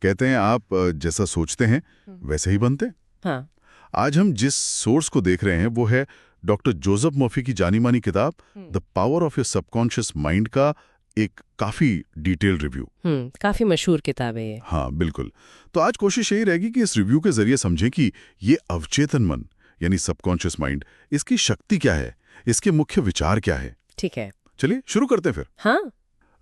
कहते हैं आप जैसा सोचते हैं वैसे ही बनते हैं। हाँ। आज हम जिस सोर्स को देख रहे हैं वो है डॉक्टर जोसेफ मर्फी की जानी मानी किताब the power of your subconscious mind का एक काफी डिटेल्ड रिव्यू। काफी मशहूर किताब है ये। हाँ बिल्कुल। तो आज कोशिश यही रहेगी कि इस रिव्यू के जरिए समझें कि ये अवचेतन मन यानी सबकॉन्शियस माइंड, इसकी शक्ति क्या है, इसके मुख्य विचार क्या है। ठीक है, चलिए शुरू करते हैं फिर। हाँ।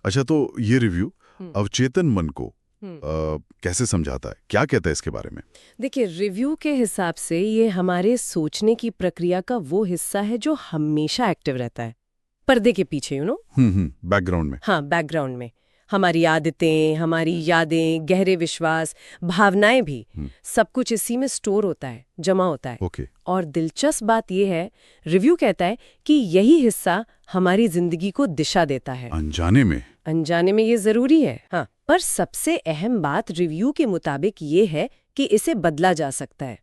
अच्छा, तो ये रिव्यू अवचेतन मन को कैसे समझाता है, क्या कहता है इसके बारे में? देखिए, रिव्यू के हिसाब से ये हमारे सोचने की प्रक्रिया का वो हिस्सा है जो हमेशा एक्टिव रहता है, पर्दे के पीछे, बैकग्राउंड में। हाँ, बैकग्राउंड में। हमारी आदतें, हमारी यादें, गहरे विश्वास, भावनाएं भी, सब कुछ इसी में स्टोर होता है, जमा होता है। ओके। और दिलचस्प बात यह है, रिव्यू कहता है कि यही हिस्सा हमारी जिंदगी को दिशा देता है। अनजाने में ये जरूरी है, हाँ। पर सबसे अहम बात रिव्यू के मुताबिक ये है कि इसे बदला जा सकता है,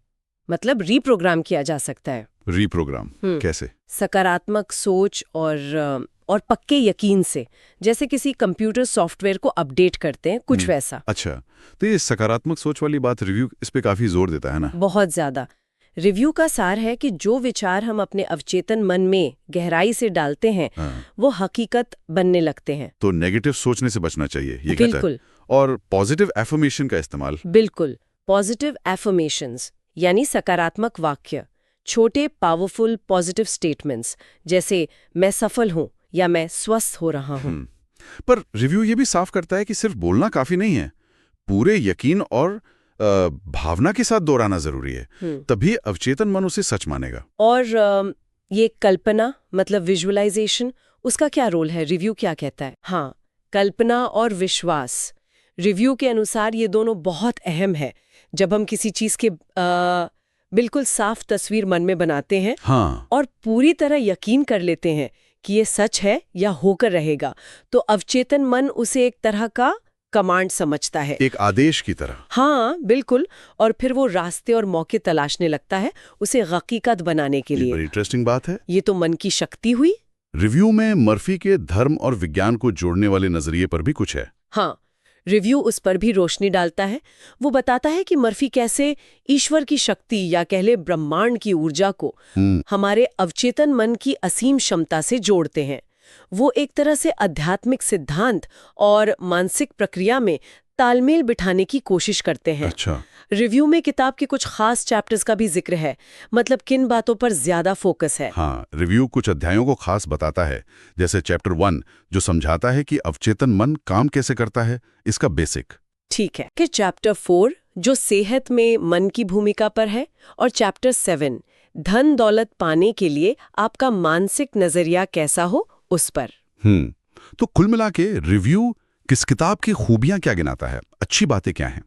मतलब रीप्रोग्राम किया जा सकता है। रीप्रोग्राम कैसे? सकारात्मक सोच और पक्के यकीन से, जैसे किसी कंप्यूटर सॉफ्टवेयर को अपडेट करते हैं, कुछ वैसा। अच्छा, तो ये सकारात्मक सोच वाली बात रिव्यू इस पे काफी जोर देता है ना? बहुत ज्यादा। रिव्यू का सार है कि जो विचार हम अपने अवचेतन मन में गहराई से डालते हैं, वो हकीकत बनने लगते हैं। तो नेगेटिव सोचने से बचना चाहिए, ये बिल्कुल। कहता है। और पॉजिटिव एफर्मेशन का इस्तेमाल। बिल्कुल। पॉजिटिव एफर्मेशंस यानी सकारात्मक वाक्य, छोटे पावरफुल पॉजिटिव स्टेटमेंट्स, जैसे मैं सफल हूं या मैं स्वस्थ हो रहा हूं। पर रिव्यू ये भी साफ करता है कि सिर्फ बोलना काफी नहीं है, पूरे यकीन और भावना के साथ दोहराना जरूरी है, तभी अवचेतन मन उसे सच मानेगा। और ये कल्पना, मतलब विजुअलाइजेशन, उसका क्या रोल है? रिव्यू क्या कहता है? हाँ, कल्पना और विश्वास, रिव्यू के अनुसार ये दोनों बहुत अहम है। जब हम किसी चीज के बिल्कुल साफ तस्वीर मन में बनाते हैं, हाँ, और पूरी तरह यकीन कर लेते हैं कि ये सच है या होकर रहेगा, तो अवचेतन मन उसे एक तरह का कमांड समझता है, एक आदेश की तरह। हाँ बिल्कुल। और फिर वो रास्ते और मौके तलाशने लगता है उसे हकीकत बनाने के लिए। बड़ी इंटरेस्टिंग बात है। ये तो मन की शक्ति हुई। रिव्यू में मर्फी के धर्म और विज्ञान को जोड़ने वाले नजरिए पर भी कुछ है। हाँ, रिव्यू उस पर भी रोशनी डालता है। वो बताता है कि मर्फी कैसे ईश्वर की शक्ति या कह ले ब्रह्मांड की ऊर्जा को हमारे अवचेतन मन की असीम क्षमता से जोड़ते हैं। वो एक तरह से आध्यात्मिक सिद्धांत और मानसिक प्रक्रिया में तालमेल बिठाने की कोशिश करते हैं। अच्छा। रिव्यू में किताब के कुछ खास चैप्टर्स का भी जिक्र है, मतलब किन बातों पर ज्यादा फोकस है। हाँ, रिव्यू कुछ अध्यायों को खास बताता है, जैसे चैप्टर 1 जो समझाता है कि अवचेतन मन काम कैसे करता है, इसका बेसिक। ठीक है। कि चैप्टर 4 जो सेहत में मन की भूमिका पर है, और चैप्टर 7 धन दौलत पाने के लिए आपका मानसिक नजरिया कैसा हो, उस पर। तो कुल मिला के रिव्यू किस किताब की खूबियां क्या गिनाता है, अच्छी बातें क्या हैं?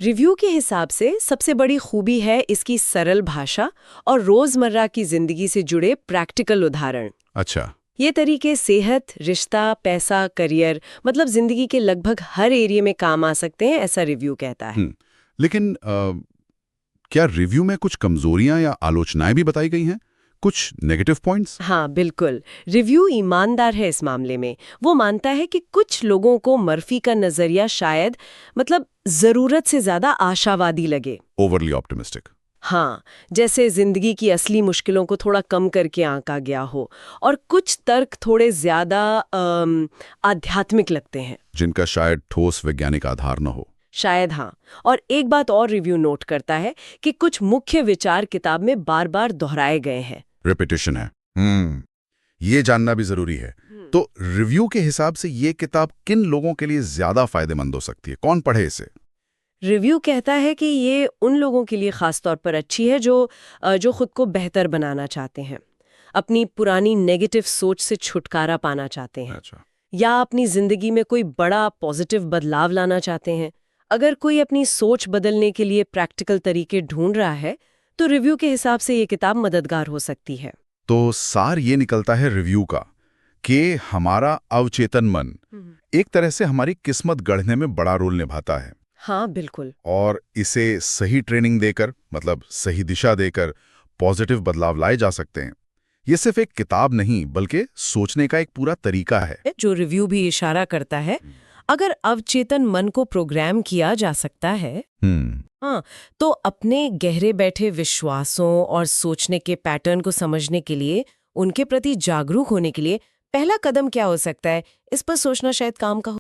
रिव्यू के हिसाब से सबसे बड़ी खूबी है इसकी सरल भाषा और रोजमर्रा की जिंदगी से जुड़े प्रैक्टिकल उदाहरण। अच्छा। ये तरीके सेहत, रिश्ता, पैसा, करियर, मतलब जिंदगी के लगभग हर एरिया में काम आ सकते हैं, ऐसा रिव्यू कहता है। लेकिन क्या रिव्यू में कुछ कमजोरियां या आलोचनाएं भी बताई गई हैं, कुछ नेगेटिव पॉइंट्स? हाँ बिल्कुल। रिव्यू ईमानदार है इस मामले में। वो मानता है कि कुछ लोगों को मर्फी का नजरिया शायद मतलब जरूरत से ज्यादा आशावादी लगे, ओवरली ऑप्टिमिस्टिक। हाँ, जैसे जिंदगी की असली मुश्किलों को थोड़ा कम करके आंका गया हो, और कुछ तर्क थोड़े ज्यादा आध्यात्मिक लगते हैं, जिनका शायद ठोस वैज्ञानिक आधार न हो। शायद, हाँ। और एक बात और रिव्यू नोट करता है कि कुछ मुख्य विचार किताब में बार बार दोहराए गए हैं। रिपीटिशन है। ये जानना भी जरूरी है। तो रिव्यू के हिसाब से ये किताब किन लोगों के लिए ज्यादा फायदेमंद हो सकती है, कौन पढ़े इसे? रिव्यू कहता है कि ये उन लोगों के लिए खास तौर पर अच्छी है जो खुद को बेहतर बनाना चाहते हैं, अपनी पुरानी नेगेटिव सोच से छुटकारा पाना चाहते हैं। अच्छा। या अपनी जिंदगी में कोई बड़ा पॉजिटिव बदलाव लाना चाहते हैं। अगर कोई अपनी सोच बदलने के लिए प्रैक्टिकल तरीके ढूंढ रहा है, तो रिव्यू के हिसाब से ये किताब मददगार हो सकती है। तो सार ये निकलता है रिव्यू का कि हमारा अवचेतन मन एक तरह से हमारी किस्मत गढ़ने में बड़ा रोल निभाता है। हाँ बिल्कुल। और इसे सही ट्रेनिंग देकर, मतलब सही दिशा देकर पॉजिटिव बदलाव लाए जा सकते हैं। ये सिर्फ एक किताब नहीं बल्कि सोचने का एक पूरा तरीका है, जो रिव्यू भी इशारा करता है अगर अवचेतन मन को प्रोग्राम किया जा सकता है हाँ, तो अपने गहरे बैठे विश्वासों और सोचने के पैटर्न को समझने के लिए, उनके प्रति जागरूक होने के लिए पहला कदम क्या हो सकता है, इस पर सोचना शायद काम का हो।